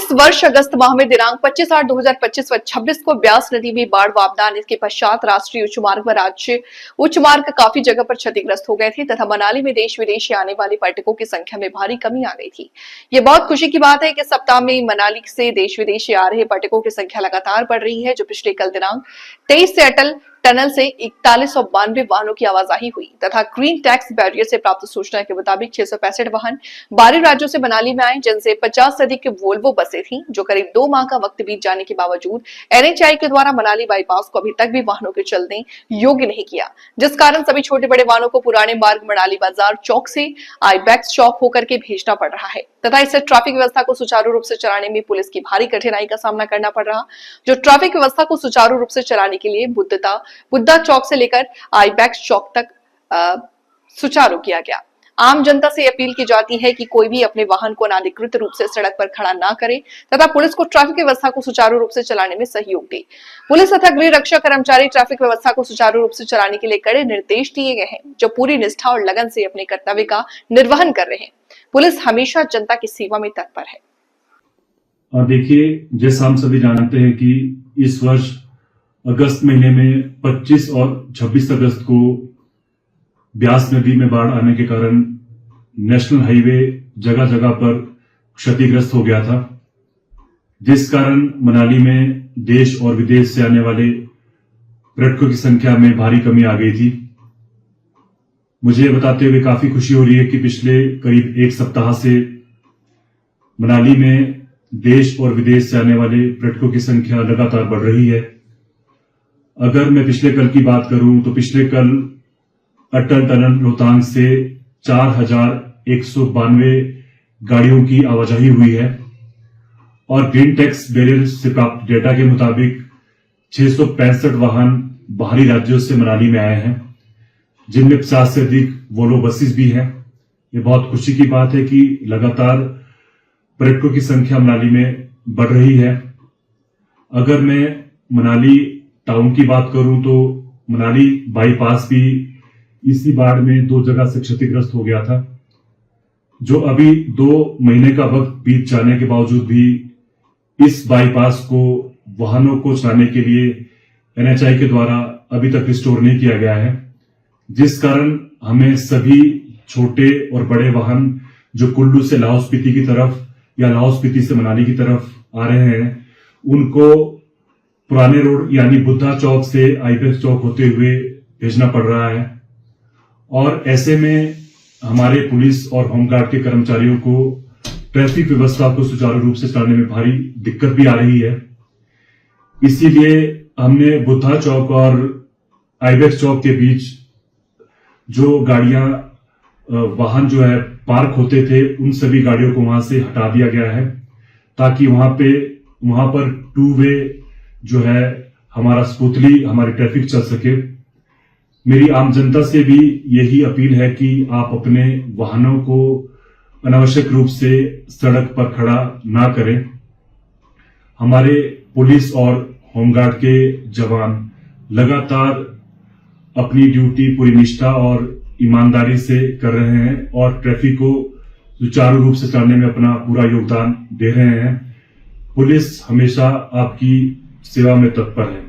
इस वर्ष अगस्त माह में दिनांक 25/8/2025 व 26 को ब्यास नदी में बाढ़ व आपदा आने के पश्चात राष्ट्रीय उच्च मार्ग व राज्य उच्च मार्ग काफी जगह पर क्षतिग्रस्त हो गए थे तथा मनाली में देश विदेश से आने वाले पर्यटकों की संख्या में भारी कमी आ गई थी। ये बहुत खुशी की बात है कि सप्ताह में मनाली से देश विदेश से आ रहे पर्यटकों की संख्या लगातार बढ़ रही है। जो पिछले कल दिनांक 23 से अटल टनल से 4192 वाहनों की आवाजाही हुई तथा ग्रीन टैक्स बैरियर से प्राप्त सूचना के मुताबिक 665 वाहन बाहरी राज्यों से मनाली में आए, जिनसे 50 से अधिक वोल्वो बसें थीं, जो करीब 2 माह का वक्त बीत जाने के बावजूद NHAI के द्वारा मनाली बाईपास को अभी तक भी वाहनों के चलने योग्य नहीं किया, जिस कारण सभी छोटे बड़े वाहनों को पुराने मार्ग मनाली बाजार चौक से आईबैक्स चौक होकर के भेजना पड़ रहा है तथा इससे ट्रैफिक व्यवस्था को सुचारू रूप से चलाने में पुलिस की भारी कठिनाई का सामना करना पड़ रहा। जो ट्रैफिक व्यवस्था को सुचारू रूप से चलाने के लिए बुद्धा चौक से लेकर आईबैक्स चौक तक सुचारू किया गया। आम जनता से अपील की जाती है कि कोई भी अपने वाहन को अनाधिकृत रूप से सड़क पर खड़ा ना करे तथा पुलिस को ट्रैफिक व्यवस्था को सुचारू रूप से चलाने में सहयोग दे। पुलिस तथा गृह रक्षा कर्मचारी ट्रैफिक व्यवस्था को सुचारू रूप से चलाने के लिए कड़े निर्देश दिए गए हैं, जो पूरी निष्ठा और लगन से अपने कर्तव्य का निर्वहन कर रहे हैं। पुलिस हमेशा जनता की सेवा में तत्पर है। देखिए, जैसा हम सभी जानते हैं कि इस वर्ष अगस्त महीने में 25 और 26 अगस्त को ब्यास नदी में बाढ़ आने के कारण नेशनल हाईवे जगह जगह पर क्षतिग्रस्त हो गया था, जिस कारण मनाली में देश और विदेश से आने वाले पर्यटकों की संख्या में भारी कमी आ गई थी। मुझे ये बताते हुए काफी खुशी हो रही है कि पिछले करीब एक सप्ताह से मनाली में देश और विदेश से आने वाले पर्यटकों की संख्या लगातार बढ़ रही है। अगर मैं पिछले कल की बात करूं तो पिछले कल अटल टनल रोहतांग से 4192 गाड़ियों की आवाजाही हुई है और ग्रीन टैक्स बैरियर से प्राप्त डेटा के मुताबिक 665 वाहन बाहरी राज्यों से मनाली में आए हैं, जिनमें 50 से अधिक वोल्वो बसेस भी हैं। ये बहुत खुशी की बात है कि लगातार पर्यटकों की संख्या मनाली में बढ़ रही है। अगर मैं मनाली टाउन की बात करूं तो मनाली बाईपास भी इसी बाढ़ में 2 जगह से क्षतिग्रस्त हो गया था, जो अभी 2 महीने का वक्त बीत जाने के बावजूद भी इस बाईपास को वाहनों को चलाने के लिए NHAI के द्वारा अभी तक रिस्टोर नहीं किया गया है, जिस कारण हमें सभी छोटे और बड़े वाहन जो कुल्लू से लाहौल स्पीति की तरफ या लाहौल स्पीति से मनाली की तरफ आ रहे हैं, उनको पुराने रोड यानी बुद्धा चौक से आईबैक्स चौक होते हुए भेजना पड़ रहा है। और ऐसे में हमारे पुलिस और होमगार्ड के कर्मचारियों को ट्रैफिक व्यवस्था को सुचारू रूप से चलाने में भारी दिक्कत भी आ रही है। इसीलिए हमने बुद्धा चौक और आईबैक्स चौक के बीच जो गाड़ियां वाहन जो है पार्क होते थे, उन सभी गाड़ियों को वहां से हटा दिया गया है, ताकि वहां पर 2 वे जो है हमारा स्मूथली हमारी ट्रैफिक चल सके। मेरी आम जनता से भी यही अपील है कि आप अपने वाहनों को अनावश्यक रूप से सड़क पर खड़ा ना करें। हमारे पुलिस और होमगार्ड के जवान लगातार अपनी ड्यूटी पूरी निष्ठा और ईमानदारी से कर रहे हैं और ट्रैफिक को सुचारू रूप से चलाने में अपना पूरा योगदान दे रहे हैं। पुलिस हमेशा आपकी सेवा में तत्पर है।